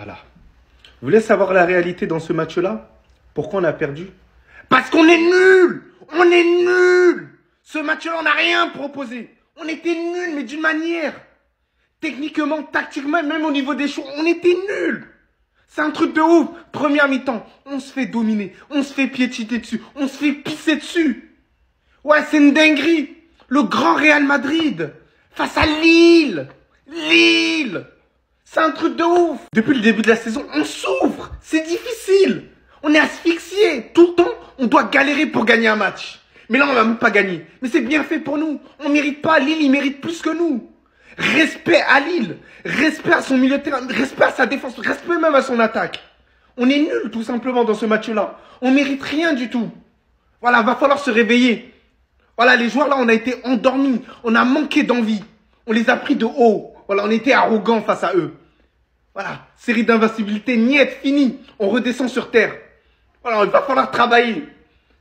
Voilà. Vous voulez savoir la réalité dans ce match-là? Pourquoi on a perdu? Parce qu'on est nuls. On est nuls. Ce match-là, on n'a rien proposé. On était nuls, mais d'une manière. Techniquement, tactiquement, même au niveau des choix, on était nuls. C'est un truc de ouf. Première mi-temps, on se fait dominer. On se fait piétiner dessus. On se fait pisser dessus. Ouais, c'est une dinguerie. Le grand Real Madrid face à Lille. Lille. C'est un truc de ouf. Depuis le début de la saison, on souffre. C'est difficile. On est asphyxié. Tout le temps, on doit galérer pour gagner un match. Mais là, on va même pas gagner. Mais c'est bien fait pour nous. On mérite pas. Lille, il mérite plus que nous. Respect à Lille. Respect à son milieu de terrain. Respect à sa défense. Respect même à son attaque. On est nuls, tout simplement, dans ce match-là. On mérite rien du tout. Voilà, va falloir se réveiller. Voilà, les joueurs là, on a été endormis. On a manqué d'envie. On les a pris de haut. Voilà, on était arrogants face à eux. Voilà, série d'invincibilité, niette, fini. On redescend sur terre. Voilà, il va falloir travailler.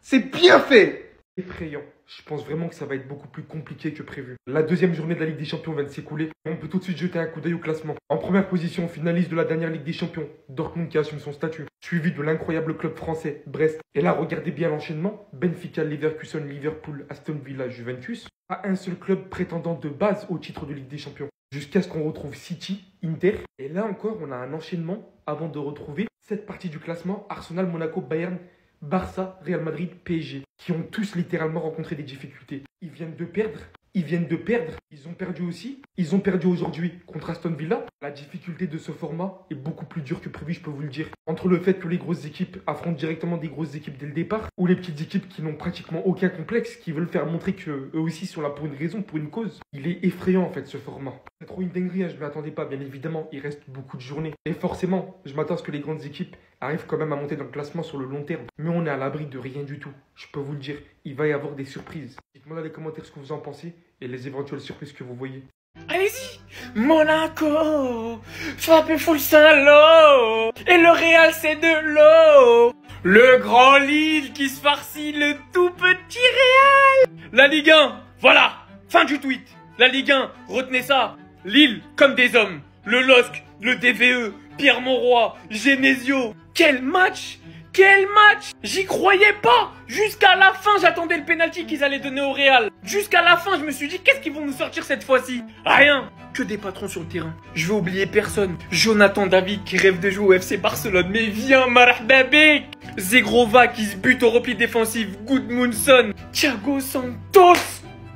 C'est bien fait. Effrayant. Je pense vraiment que ça va être beaucoup plus compliqué que prévu. La deuxième journée de la Ligue des Champions vient de s'écouler. On peut tout de suite jeter un coup d'œil au classement. En première position, finaliste de la dernière Ligue des Champions, Dortmund qui assume son statut. Suivi de l'incroyable club français, Brest. Et là, regardez bien l'enchaînement. Benfica, Leverkusen, Liverpool, Aston Villa, Juventus. Pas un seul club prétendant de base au titre de Ligue des Champions. Jusqu'à ce qu'on retrouve City, Inter. Et là encore, on a un enchaînement avant de retrouver cette partie du classement. Arsenal, Monaco, Bayern, Barça, Real Madrid, PSG, qui ont tous littéralement rencontré des difficultés. Ils viennent de perdre. Ils ont perdu aussi. Ils ont perdu aujourd'hui contre Aston Villa. La difficulté de ce format est beaucoup plus dure que prévu, je peux vous le dire. Entre le fait que les grosses équipes affrontent directement des grosses équipes dès le départ, ou les petites équipes qui n'ont pratiquement aucun complexe, qui veulent faire montrer qu'eux aussi sont là pour une raison, pour une cause. Il est effrayant en fait ce format. C'est trop une dinguerie, hein, je ne m'y attendais pas, bien évidemment. Il reste beaucoup de journées. Et forcément, je m'attends à ce que les grandes équipes arrivent quand même à monter dans le classement sur le long terme. Mais on est à l'abri de rien du tout. Je peux vous le dire, il va y avoir des surprises. Dites-moi dans les commentaires ce que vous en pensez et les éventuelles surprises que vous voyez. Allez-y, Monaco, frappez full Saint-Lô, et le Real c'est de l'eau. Le grand Lille qui se farcit le tout petit Real. La Ligue 1, voilà, fin du tweet. La Ligue 1, retenez ça. Lille comme des hommes. Le LOSC, le DVE, Pierre Monroy, Genesio. Quel match! Quel match! J'y croyais pas! Jusqu'à la fin, j'attendais le penalty qu'ils allaient donner au Real. Jusqu'à la fin, je me suis dit, qu'est-ce qu'ils vont nous sortir cette fois-ci? Rien! Que des patrons sur le terrain. Je vais oublier personne. Jonathan David qui rêve de jouer au FC Barcelone. Mais viens, marhaba bik! Zegrova qui se bute au repli défensif. Gudmundsson. Thiago Santos.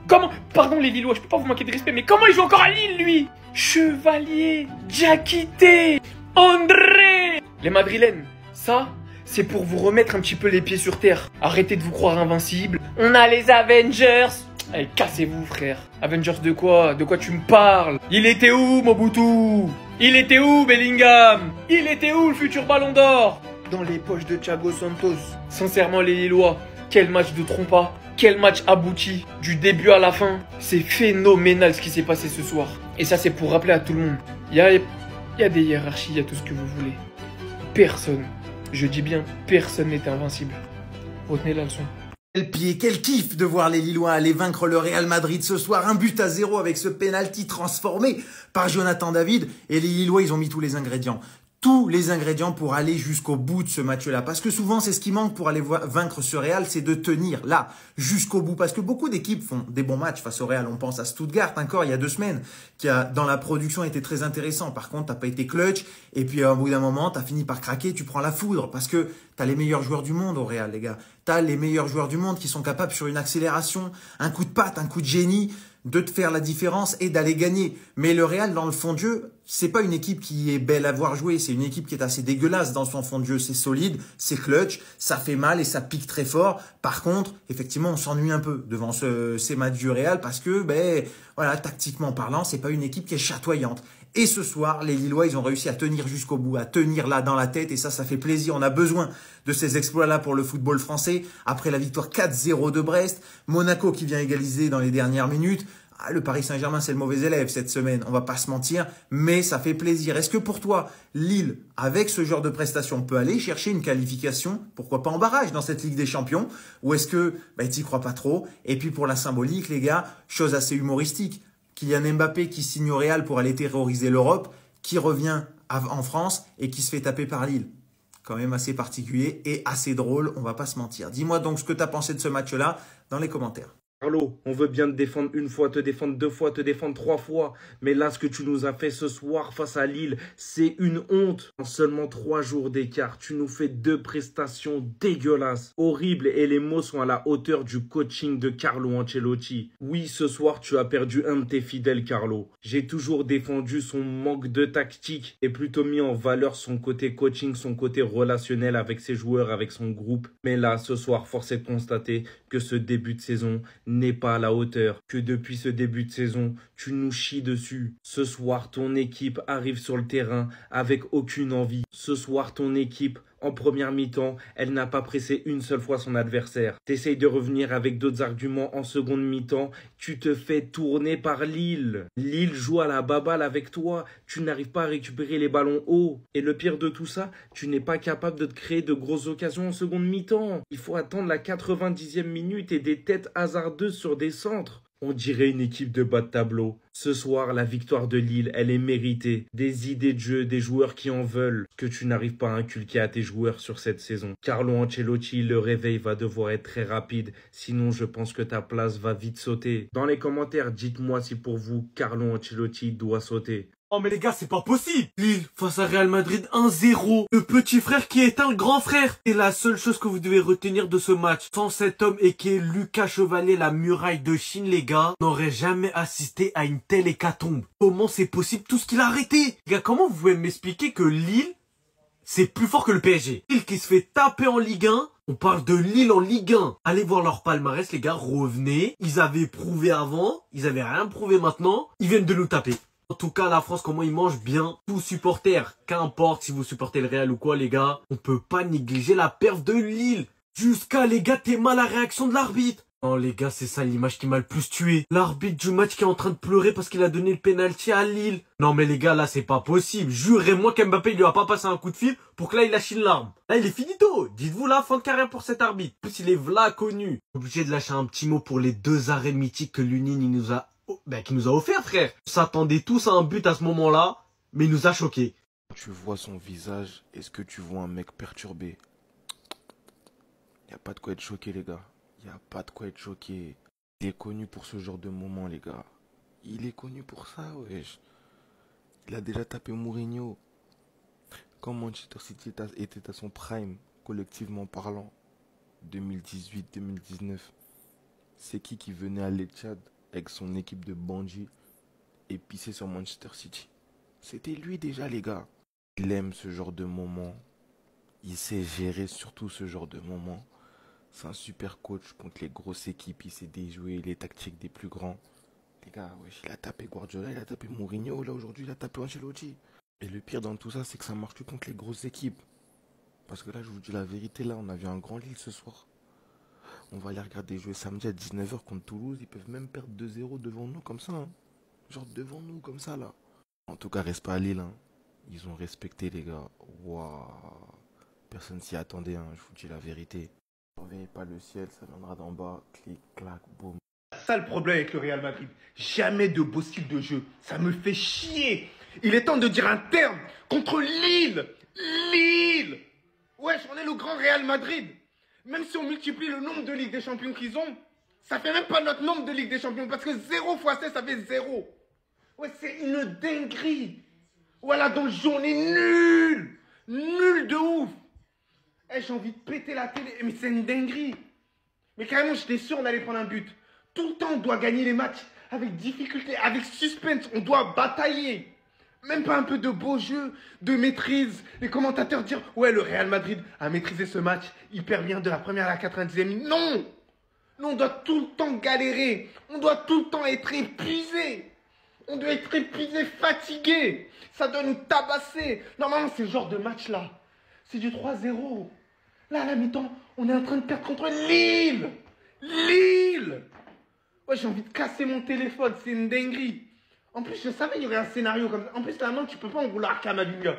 Comment? Pardon les Lillois, je peux pas vous manquer de respect, mais comment il joue encore à Lille, lui? Chevalier. Diakité. André. Les Madrilènes, ça... c'est pour vous remettre un petit peu les pieds sur terre. Arrêtez de vous croire invincible. On a les Avengers. Allez, cassez-vous, frère. Avengers de quoi? De quoi tu me parles? Il était où, Mobutu? Il était où, Bellingham? Il était où, le futur Ballon d'Or? Dans les poches de Thiago Santos. Sincèrement, les Lillois, quel match de trompa. Quel match abouti. Du début à la fin. C'est phénoménal ce qui s'est passé ce soir. Et ça, c'est pour rappeler à tout le monde. Il y a des hiérarchies, il y a tout ce que vous voulez. Personne. Je dis bien, personne n'est invincible. Retenez la leçon. Quel pied, quel kiff de voir les Lillois aller vaincre le Real Madrid ce soir. 1-0 avec ce penalty transformé par Jonathan David. Et les Lillois, ils ont mis tous les ingrédients. Tous les ingrédients pour aller jusqu'au bout de ce match-là. Parce que souvent, c'est ce qui manque pour aller vaincre ce Real, c'est de tenir là, jusqu'au bout. Parce que beaucoup d'équipes font des bons matchs face au Real. On pense à Stuttgart encore il y a 2 semaines, qui a dans la production été très intéressant. Par contre, t'as pas été clutch. Et puis au bout d'un moment, t'as fini par craquer, tu prends la foudre. Parce que t'as les meilleurs joueurs du monde au Real, les gars. T'as les meilleurs joueurs du monde qui sont capables sur une accélération, un coup de patte, un coup de génie, de te faire la différence et d'aller gagner. Mais le Real, dans le fond de jeu, c'est pas une équipe qui est belle à voir jouer. C'est une équipe qui est assez dégueulasse dans son fond de jeu. C'est solide, c'est clutch, ça fait mal et ça pique très fort. Par contre, effectivement, on s'ennuie un peu devant ces matchs du Real parce que, voilà, tactiquement parlant, c'est pas une équipe qui est chatoyante. Et ce soir, les Lillois, ils ont réussi à tenir jusqu'au bout, à tenir là dans la tête. Et ça fait plaisir. On a besoin de ces exploits-là pour le football français. Après la victoire 4-0 de Brest, Monaco qui vient égaliser dans les dernières minutes. Le Paris Saint-Germain, c'est le mauvais élève cette semaine. On va pas se mentir, mais ça fait plaisir. Est-ce que pour toi, Lille, avec ce genre de prestations, peut aller chercher une qualification, pourquoi pas en barrage dans cette Ligue des Champions? Ou est-ce que t'y crois pas trop? Et puis pour la symbolique, les gars, chose assez humoristique. Kylian Mbappé qui signe au Real pour aller terroriser l'Europe, qui revient en France et qui se fait taper par Lille. Quand même assez particulier et assez drôle, on va pas se mentir. Dis-moi donc ce que tu as pensé de ce match-là dans les commentaires. Carlo, on veut bien te défendre une fois, te défendre deux fois, te défendre trois fois. Mais là, ce que tu nous as fait ce soir face à Lille, c'est une honte. En seulement 3 jours d'écart, tu nous fais 2 prestations dégueulasses, horribles, et les mots sont à la hauteur du coaching de Carlo Ancelotti. Oui, ce soir, tu as perdu un de tes fidèles, Carlo. J'ai toujours défendu son manque de tactique et plutôt mis en valeur son côté coaching, son côté relationnel avec ses joueurs, avec son groupe. Mais là, ce soir, force est de constater que ce début de saison n'est pas à la hauteur, que depuis ce début de saison, tu nous chies dessus. Ce soir, ton équipe arrive sur le terrain avec aucune envie. Ce soir, ton équipe, en première mi-temps, elle n'a pas pressé une seule fois son adversaire. T'essayes de revenir avec d'autres arguments en seconde mi-temps, tu te fais tourner par Lille. Lille joue à la baballe avec toi, tu n'arrives pas à récupérer les ballons hauts. Et le pire de tout ça, tu n'es pas capable de te créer de grosses occasions en seconde mi-temps. Il faut attendre la 90e minute et des têtes hasardeuses sur des centres. On dirait une équipe de bas de tableau. Ce soir, la victoire de Lille, elle est méritée. Des idées de jeu, des joueurs qui en veulent, que tu n'arrives pas à inculquer à tes joueurs sur cette saison. Carlo Ancelotti, le réveil va devoir être très rapide, sinon je pense que ta place va vite sauter. Dans les commentaires, dites-moi si pour vous, Carlo Ancelotti doit sauter. Oh mais les gars, c'est pas possible. Lille face à Real Madrid 1-0. Le petit frère qui est un grand frère. Et la seule chose que vous devez retenir de ce match, sans cet homme et qui est Lucas Chevalier, la muraille de Chine, les gars, n'aurait jamais assisté à une telle hécatombe. Comment c'est possible tout ce qu'il a arrêté? Les gars, comment vous pouvez m'expliquer que Lille, c'est plus fort que le PSG? Lille qui se fait taper en Ligue 1. On parle de Lille en Ligue 1. Allez voir leur palmarès, les gars, revenez. Ils avaient prouvé avant, ils avaient rien prouvé maintenant. Ils viennent de nous taper. En tout cas, la France, comment ils mangent bien. Tous supporters, qu'importe si vous supportez le Real ou quoi, les gars, on peut pas négliger la perf de Lille. Jusqu'à, les gars, t'es mal la réaction de l'arbitre. Non, les gars, c'est ça l'image qui m'a le plus tué. L'arbitre du match qui est en train de pleurer parce qu'il a donné le penalty à Lille. Non, mais les ggars, là, c'est pas possible. Jurez-moi qu'Mbappé, il lui a pas passé un coup de fil pour que là, il lâche une larme. Là, il est finito. Dites-vous là, fin de carrière pour cet arbitre. En plus, il est v'là connu. Obligé de lâcher un petit mot pour les 2 arrêts mythiques que l'Unine, il nous a qui nous a offert, frère. On s'attendait tous à un but à ce moment-là, mais il nous a choqués. Tu vois son visage, est-ce que tu vois un mec perturbé? Y a pas de quoi être choqué, les gars. Y a pas de quoi être choqué. Il est connu pour ce genre de moment, les gars. Il est connu pour ça, wesh. Il a déjà tapé Mourinho. Quand Manchester City était à son prime, collectivement parlant, 2018-2019, c'est qui venait à l'Etihad avec son équipe de bandits et pisser sur Manchester City? C'était lui déjà, les gars. Il aime ce genre de moment. Il sait gérer surtout ce genre de moment. C'est un super coach contre les grosses équipes. Il sait déjouer les tactiques des plus grands. Les gars, wesh, il a tapé Guardiola, il a tapé Mourinho. Là, aujourd'hui, il a tapé Ancelotti. Et le pire dans tout ça, c'est que ça marche que contre les grosses équipes. Parce que là, je vous dis la vérité, là, on a vu un grand Lille ce soir. On va aller regarder jouer samedi à 19h contre Toulouse. Ils peuvent même perdre 2-0 devant nous comme ça. Hein. Genre devant nous comme ça là. En tout cas, reste pas à Lille. Hein. Ils ont respecté les gars. Waouh. Personne s'y attendait. Hein. Je vous dis la vérité. Ne surveillez pas le ciel. Ça viendra d'en bas. Clic, clac, boum. Ça le problème avec le Real Madrid. Jamais de beau style de jeu. Ça me fait chier. Il est temps de dire un terme contre Lille. Lille. Wesh, on est le grand Real Madrid. Même si on multiplie le nombre de Ligue des Champions qu'ils ont, ça fait même pas notre nombre de Ligue des Champions. Parce que 0 fois 16, ça fait 0. Ouais, c'est une dinguerie. Voilà, dans le jeu, on est nul. Nul de ouf. J'ai envie de péter la télé. Mais c'est une dinguerie. Mais carrément, j'étais sûr on allait prendre un but. Tout le temps, on doit gagner les matchs avec difficulté, avec suspense. On doit batailler. Même pas un peu de beau jeu, de maîtrise. Les commentateurs dire ouais, le Real Madrid a maîtrisé ce match hyper bien de la première à la 90e minute. Non. Non, on doit tout le temps galérer. On doit tout le temps être épuisé. On doit être épuisé, fatigué. Ça doit nous tabasser. Normalement, c'est ce genre de match-là. C'est du 3-0. Là, à la mi-temps, on est en train de perdre contre Lille. Lille. Ouais, j'ai envie de casser mon téléphone. C'est une dinguerie. En plus, je savais qu'il y aurait un scénario comme ça. En plus, là, non, tu peux pas en vouloir Kamavinga.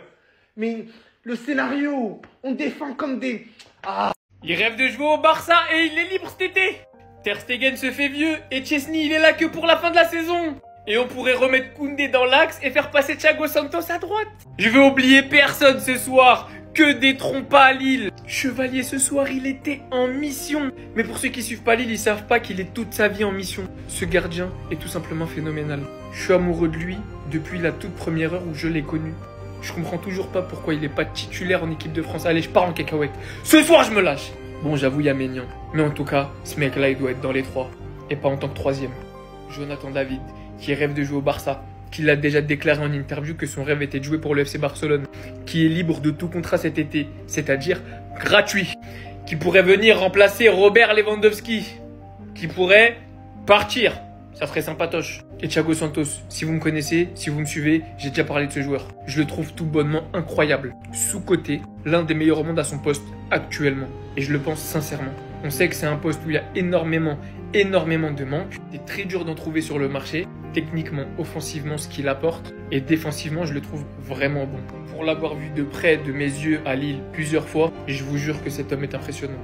Mais le scénario, on défend comme des... Ah. Il rêve de jouer au Barça et il est libre cet été. Ter Stegen se fait vieux et Chesney, il est là que pour la fin de la saison. Et on pourrait remettre Koundé dans l'axe et faire passer Thiago Santos à droite. Je vais oublier personne ce soir. Que des trompas à Lille. Chevalier ce soir, il était en mission. Mais pour ceux qui suivent pas Lille, ils savent pas qu'il est toute sa vie en mission. Ce gardien est tout simplement phénoménal. Je suis amoureux de lui depuis la toute première heure où je l'ai connu. Je comprends toujours pas pourquoi il est pas titulaire en équipe de France. Allez, je pars en cacahuète. Ce soir, je me lâche. Bon, j'avoue, il y a Maignan. Mais en tout cas, ce mec-là, il doit être dans les 3. Et pas en tant que 3e. Jonathan David, qui rêve de jouer au Barça. Qui l'a déjà déclaré en interview que son rêve était de jouer pour le FC Barcelone, qui est libre de tout contrat cet été, c'est-à-dire gratuit, qui pourrait venir remplacer Robert Lewandowski, qui pourrait partir, ça serait sympatoche. Et Thiago Santos, si vous me connaissez, si vous me suivez, j'ai déjà parlé de ce joueur. Je le trouve tout bonnement incroyable, sous-coté, l'un des meilleurs au monde à son poste actuellement, et je le pense sincèrement. On sait que c'est un poste où il y a énormément de manques, c'est très dur d'en trouver sur le marché. Techniquement, offensivement, ce qu'il apporte, et défensivement, je le trouve vraiment bon. Pour l'avoir vu de près de mes yeux à Lille plusieurs fois, je vous jure que cet homme est impressionnant.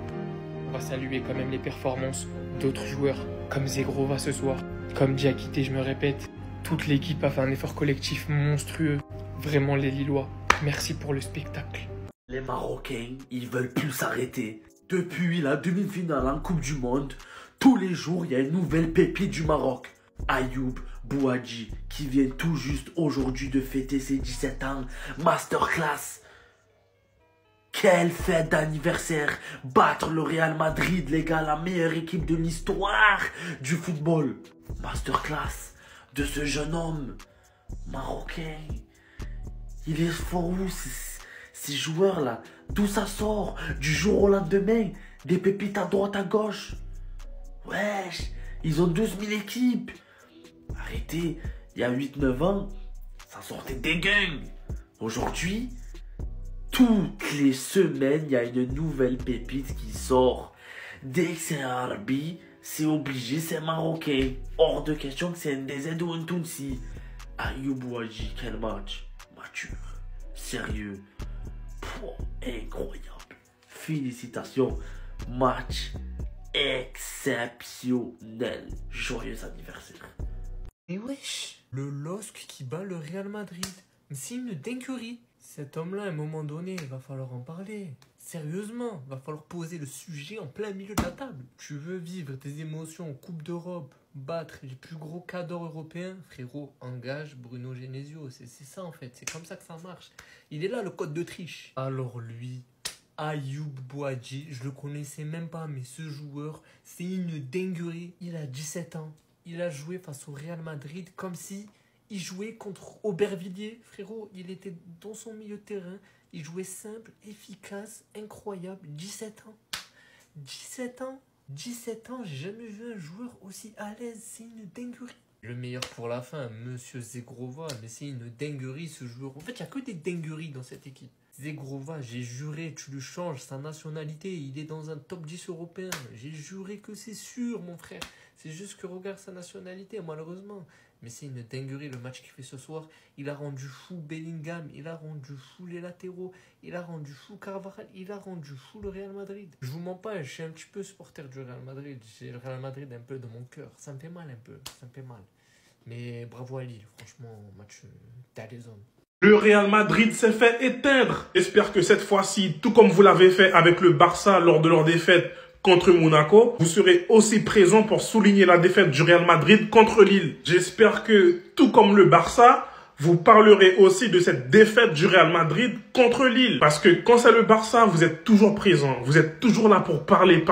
On va saluer quand même les performances d'autres joueurs, comme Zegrova ce soir, comme Diakité, je me répète. Toute l'équipe a fait un effort collectif monstrueux. Vraiment les Lillois, merci pour le spectacle. Les Marocains, ils veulent plus s'arrêter. Depuis la demi-finale en Coupe du Monde, tous les jours, il y a une nouvelle pépite du Maroc. Ayoub Bouadji, qui vient tout juste aujourd'hui de fêter ses 17 ans. Masterclass. Quelle fête d'anniversaire. Battre le Real Madrid, les gars, la meilleure équipe de l'histoire du football. Masterclass de ce jeune homme marocain. Il est fort où, ces joueurs-là? D'où ça sort? Du jour au lendemain? Des pépites à droite, à gauche? Wesh, ils ont 12 000 équipes. Arrêtez, il y a 8-9 ans, ça sortait des gangs. Aujourd'hui, toutes les semaines, il y a une nouvelle pépite qui sort. Dès que c'est un Arabi, c'est obligé, c'est marocain. Hors de question que c'est un DZ ou un Tounsi. Ayoub Bouadji, quel match. Mature, sérieux, incroyable. Félicitations, match exceptionnel. Joyeux anniversaire. Mais wesh, le LOSC qui bat le Real Madrid. C'est une dinguerie. Cet homme-là, à un moment donné, il va falloir en parler. Sérieusement, il va falloir poser le sujet en plein milieu de la table. Tu veux vivre tes émotions en Coupe d'Europe, battre les plus gros cadors européens, frérot, engage Bruno Genesio. C'est ça en fait, c'est comme ça que ça marche. Il est là le code de triche. Alors lui, Ayoub Bouadji, je le connaissais même pas, mais ce joueur, c'est une dinguerie. Il a 17 ans. Il a joué face au Real Madrid comme si il jouait contre Aubervilliers. Frérot, il était dans son milieu de terrain. Il jouait simple, efficace, incroyable. 17 ans. 17 ans. 17 ans, j'ai jamais vu un joueur aussi à l'aise. C'est une dinguerie. Le meilleur pour la fin, Monsieur Zegrova. Mais c'est une dinguerie ce joueur. En fait, il n'y a que des dingueries dans cette équipe. Zegrova, j'ai juré, tu lui changes sa nationalité. Il est dans un top 10 européen. J'ai juré que c'est sûr, mon frère. C'est juste que regarde sa nationalité, malheureusement. Mais c'est une dinguerie le match qu'il fait ce soir. Il a rendu fou Bellingham, il a rendu fou les latéraux, il a rendu fou Carvajal, il a rendu fou le Real Madrid. Je vous mens pas, je suis un petit peu supporter du Real Madrid. J'ai le Real Madrid un peu dans mon cœur. Ça me fait mal un peu, ça me fait mal. Mais bravo à Lille, franchement, match t'as les hommes. Le Real Madrid s'est fait éteindre. J'espère que cette fois-ci, tout comme vous l'avez fait avec le Barça lors de leur défaite contre Monaco, vous serez aussi présent pour souligner la défaite du Real Madrid contre Lille. J'espère que, tout comme le Barça, vous parlerez aussi de cette défaite du Real Madrid contre Lille. Parce que quand c'est le Barça, vous êtes toujours présent. Vous êtes toujours là pour parler.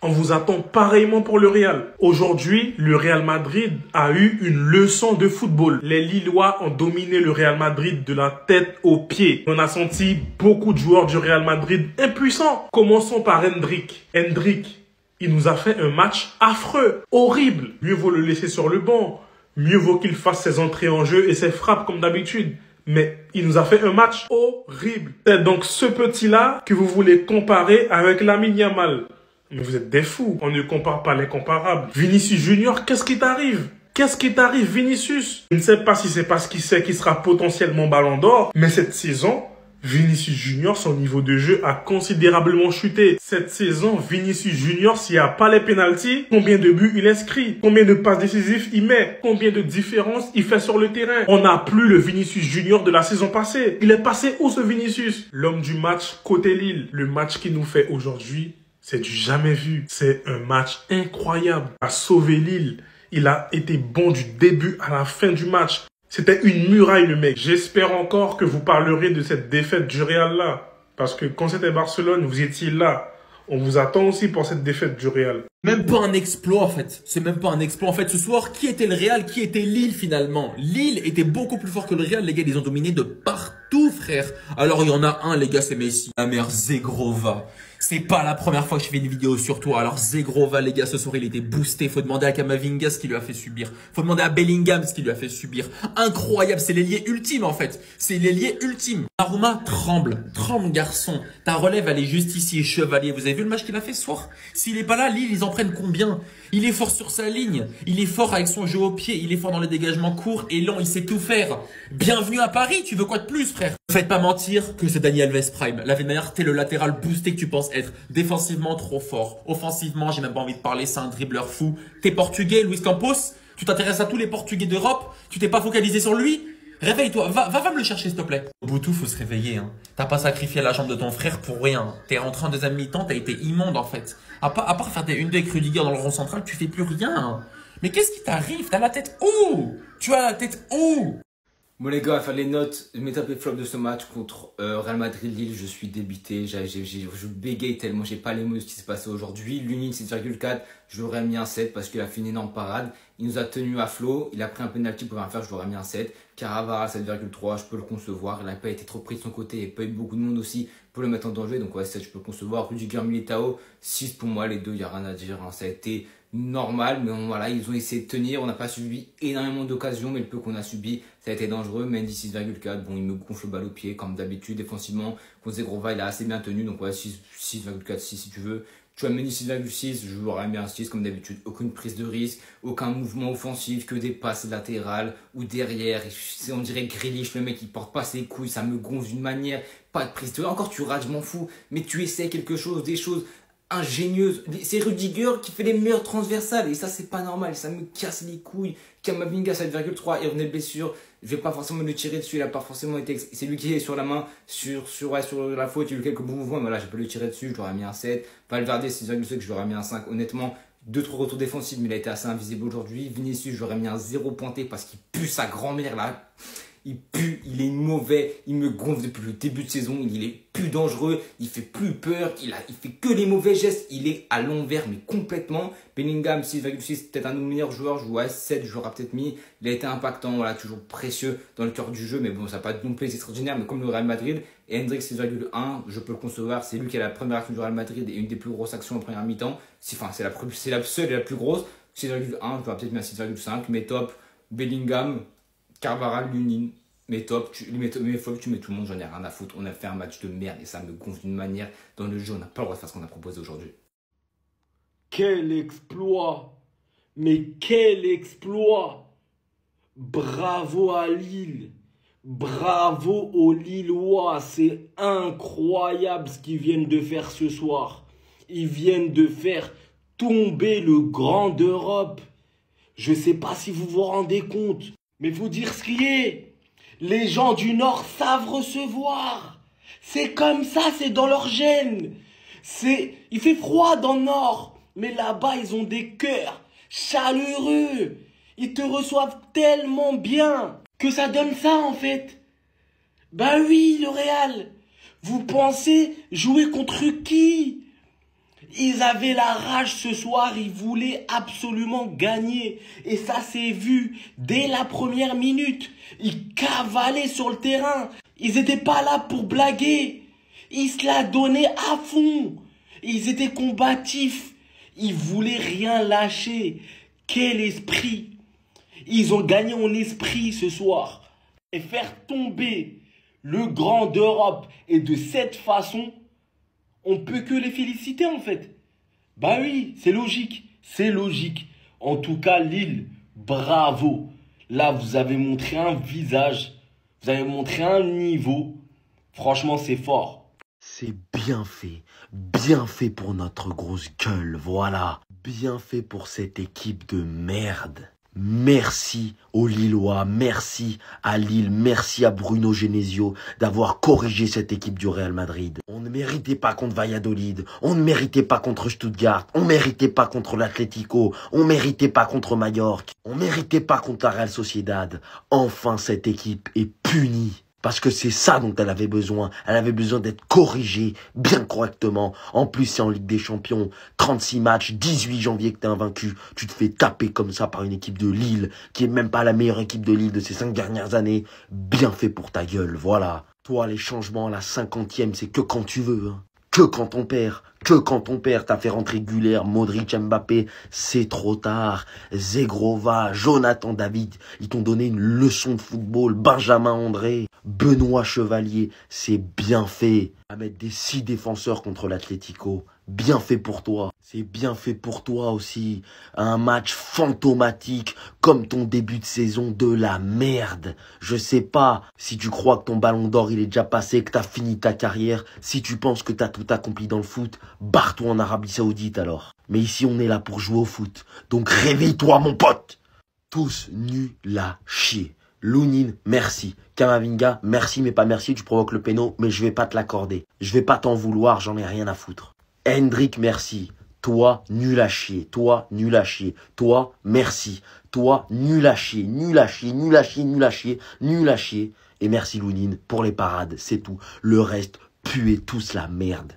On vous attend pareillement pour le Real. Aujourd'hui, le Real Madrid a eu une leçon de football. Les Lillois ont dominé le Real Madrid de la tête aux pieds. On a senti beaucoup de joueurs du Real Madrid impuissants. Commençons par Hendrick. Hendrick, il nous a fait un match affreux, horrible. Mieux vaut le laisser sur le banc. Mieux vaut qu'il fasse ses entrées en jeu et ses frappes comme d'habitude. Mais il nous a fait un match horrible. C'est donc ce petit-là que vous voulez comparer avec Lamine Yamal. Mais vous êtes des fous. On ne compare pas l'incomparable. Vinicius Junior, qu'est-ce qui t'arrive? Qu'est-ce qui t'arrive, Vinicius? Je ne sais pas si c'est parce qu'il sait qu'il sera potentiellement ballon d'or. Mais cette saison, Vinicius Junior, son niveau de jeu a considérablement chuté. Cette saison, Vinicius Junior, s'il n'y a pas les pénaltys, combien de buts il inscrit? Combien de passes décisives il met? Combien de différences il fait sur le terrain? On n'a plus le Vinicius Junior de la saison passée. Il est passé où ce Vinicius? L'homme du match côté Lille. Le match qu'il nous fait aujourd'hui, c'est du jamais vu. C'est un match incroyable. Il a sauvé Lille. Il a été bon du début à la fin du match. C'était une muraille, le mec. J'espère encore que vous parlerez de cette défaite du Real là. Parce que quand c'était Barcelone, vous étiez là. On vous attend aussi pour cette défaite du Real. Même pas un exploit en fait. C'est même pas un exploit en fait. Ce soir, qui était le Real? Qui était Lille finalement? Lille était beaucoup plus fort que le Real. Les gars, ils ont dominé de partout, frère. Alors il y en a un, les gars, c'est Messi. La mère Zegrova. C'est pas la première fois que je fais une vidéo sur toi. Alors Zegrova, les gars, ce soir, il était boosté. Faut demander à Kamavinga ce qu'il lui a fait subir. Faut demander à Bellingham ce qu'il lui a fait subir. Incroyable, c'est l'ailier ultime en fait. C'est l'ailier ultime. Aruma tremble. Tremble, garçon. Ta relève, elle est juste ici, chevalier. Vous avez vu le match qu'il a fait ce soir? S'il est pas là, Lille, ils en prennent combien? Il est fort sur sa ligne. Il est fort avec son jeu au pied. Il est fort dans les dégagements courts et longs. Il sait tout faire. Bienvenue à Paris. Tu veux quoi de plus, frère? Ne faites pas mentir que c'est Dani Alves Prime. La dernière, t'es le latéral boosté que tu penses être. Défensivement, trop fort. Offensivement, j'ai même pas envie de parler. C'est un dribbleur fou. T'es portugais, Luis Campos? Tu t'intéresses à tous les portugais d'Europe? Tu t'es pas focalisé sur lui? Réveille-toi, va me le chercher s'il te plaît. Boutou, faut se réveiller. Hein. T'as pas sacrifié la jambe de ton frère pour rien. T'es rentré en deuxième mi-temps, t'as été immonde en fait. À part faire une avec Rudiger dans le rond central, tu fais plus rien. Mais qu'est-ce qui t'arrive? T'as la tête où? Tu as la tête où? Bon les gars, à faire les notes, mes top et flop de ce match contre Real Madrid-Lille, je suis débité, je bégaye tellement, j'ai pas les mots de ce qui s'est passé aujourd'hui. Lunin 7,4, je l'aurais mis un 7 parce qu'il a fait une énorme parade. Il nous a tenu à flot, il a pris un penalty pour rien faire, je l'aurais mis un 7. Caravara 7,3, je peux le concevoir, il n'a pas été trop pris de son côté, il n'y a pas eu beaucoup de monde aussi pour le mettre en danger, donc ouais 7 je peux le concevoir. Rudiger Militao, 6 pour moi, les deux, il n'y a rien à dire, hein. Ça a été normal, mais voilà, ils ont essayé de tenir, on n'a pas subi énormément d'occasions, mais le peu qu'on a subi, ça a été dangereux. Mendy 6,4, bon il me gonfle le balle au pied comme d'habitude, défensivement, contre Zegrova il a assez bien tenu, donc ouais 6,4, 6 si tu veux. Tu as Mendy 6,6, je l'aurais mis un 6 comme d'habitude, aucune prise de risque, aucun mouvement offensif, que des passes latérales ou derrière, on dirait Grealish, le mec il porte pas ses couilles, ça me gonfle d'une manière, pas de prise de risque, encore tu rates, je m'en fous, mais tu essaies quelque chose, des choses ingénieuse. C'est Rudiger qui fait les meilleures transversales et ça c'est pas normal, ça me casse les couilles. Kamavinga 7,3, il revenait de blessure, je vais pas forcément le tirer dessus, il a pas forcément été, c'est lui qui est sur la main, sur la faute, il y a eu quelques bons mouvements, mais voilà, j'ai pas le tirer dessus, je l'aurais mis un 7. Valverde 6,5, je l'aurais mis un 5, honnêtement. 2-3 retours défensifs, mais il a été assez invisible aujourd'hui. Vinicius, j'aurais mis un 0 pointé parce qu'il pue sa grand-mère là. Il pue, il est mauvais, il me gonfle depuis le début de saison, il est plus dangereux, il fait plus peur, il fait que les mauvais gestes, il est à l'envers mais complètement. Bellingham 6,6, peut-être un de nos meilleurs joueurs, je vois 7, je l'aurais peut-être mis, il a été impactant, voilà, toujours précieux dans le cœur du jeu, mais bon, ça n'a pas non plus été extraordinaire, mais comme le Real Madrid. Et Hendrix 6,1, je peux le concevoir, c'est lui qui a la première action du Real Madrid et une des plus grosses actions en première mi-temps, c'est la seule et la plus grosse, 6,1, je l'aurais peut-être mis à 6,5, mais top, Bellingham, Carvajal, Lunin, mes top, mes flops, tu mets tout le monde, j'en ai rien à foutre. On a fait un match de merde et ça me gonfle d'une manière. Dans le jeu, on n'a pas le droit de faire ce qu'on a proposé aujourd'hui. Quel exploit! Mais quel exploit! Bravo à Lille! Bravo aux Lillois! C'est incroyable ce qu'ils viennent de faire ce soir. Ils viennent de faire tomber le grand d'Europe. Je ne sais pas si vous vous rendez compte, mais faut dire ce qui est. Les gens du Nord savent recevoir. C'est comme ça, c'est dans leur gène. Il fait froid dans le Nord, mais là-bas, ils ont des cœurs chaleureux. Ils te reçoivent tellement bien que ça donne ça, en fait. Ben oui, le Real. Vous pensez jouer contre qui? Ils avaient la rage ce soir, ils voulaient absolument gagner. Et ça s'est vu dès la première minute. Ils cavalaient sur le terrain. Ils n'étaient pas là pour blaguer. Ils se la donnaient à fond. Ils étaient combatifs. Ils voulaient rien lâcher. Quel esprit! Ils ont gagné en esprit ce soir. Et faire tomber le grand d'Europe et de cette façon, on peut que les féliciter en fait. Bah oui, c'est logique, c'est logique. En tout cas, Lille, bravo. Là, vous avez montré un visage, vous avez montré un niveau Franchement, c'est fort. C'est bien fait pour notre grosse gueule, voilà. Bien fait pour cette équipe de merde. Merci aux Lillois, merci à Lille, merci à Bruno Genesio d'avoir corrigé cette équipe du Real Madrid. On ne méritait pas contre Valladolid, on ne méritait pas contre Stuttgart, on ne méritait pas contre l'Atlético, on ne méritait pas contre Mallorca, on ne méritait pas contre la Real Sociedad. Enfin, cette équipe est punie. Parce que c'est ça dont elle avait besoin. Elle avait besoin d'être corrigée bien correctement. En plus, c'est en Ligue des Champions. 36 matchs, 18 janvier que t'es invaincu. Tu te fais taper comme ça par une équipe de Lille, qui est même pas la meilleure équipe de Lille de ces 5 dernières années. Bien fait pour ta gueule, voilà. Toi, les changements à la 50e, c'est que quand tu veux, hein. Que quand on perd. Que quand on perd, t'as fait rentrer Güler, Modric, Mbappé, c'est trop tard. Zegrova, Jonathan David, ils t'ont donné une leçon de football. Benjamin André, Benoît Chevalier, c'est bien fait. À mettre des 6 défenseurs contre l'Atlético, bien fait pour toi. C'est bien fait pour toi aussi. Un match fantomatique comme ton début de saison de la merde. Je sais pas si tu crois que ton ballon d'or il est déjà passé, que t'as fini ta carrière. Si tu penses que t'as tout accompli dans le foot, barre-toi en Arabie Saoudite alors. Mais ici on est là pour jouer au foot. Donc réveille-toi mon pote. Tous nuls à chier. Lounine, merci. Kamavinga, merci mais pas merci, tu provoques le péno, mais je vais pas te l'accorder. Je vais pas t'en vouloir, j'en ai rien à foutre. Hendrick, merci. Toi, nul à chier. Toi, nul à chier. Toi, merci. Toi, nul à chier. Nul à chier, nul à chier, nul à chier, nul à chier. Et merci Lounine pour les parades, c'est tout. Le reste, puez tous la merde.